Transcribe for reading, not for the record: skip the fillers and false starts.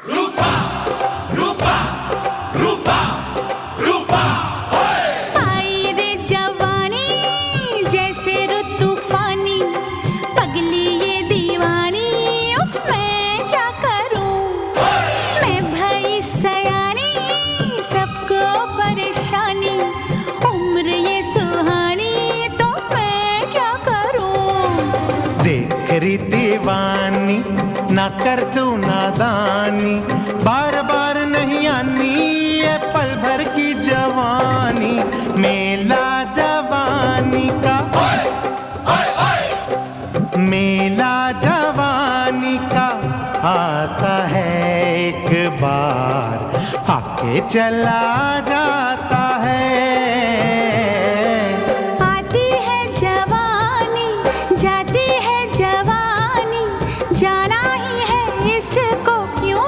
रूपा रूपा रूपा रूपा आई रे जवानी जैसे रुत तूफानी, पगली ये दीवानी, उफ मैं क्या करूं। मैं भई सयानी, सबको परेशानी, उम्र ये सुहानी, तो मैं क्या करूं। देख री दीवानी ना कर तू नादानी, बार बार नहीं आनी ये पल भर की जवानी। मेला जवानी का, मेला जवानी का आता है एक बार, आके चला जा।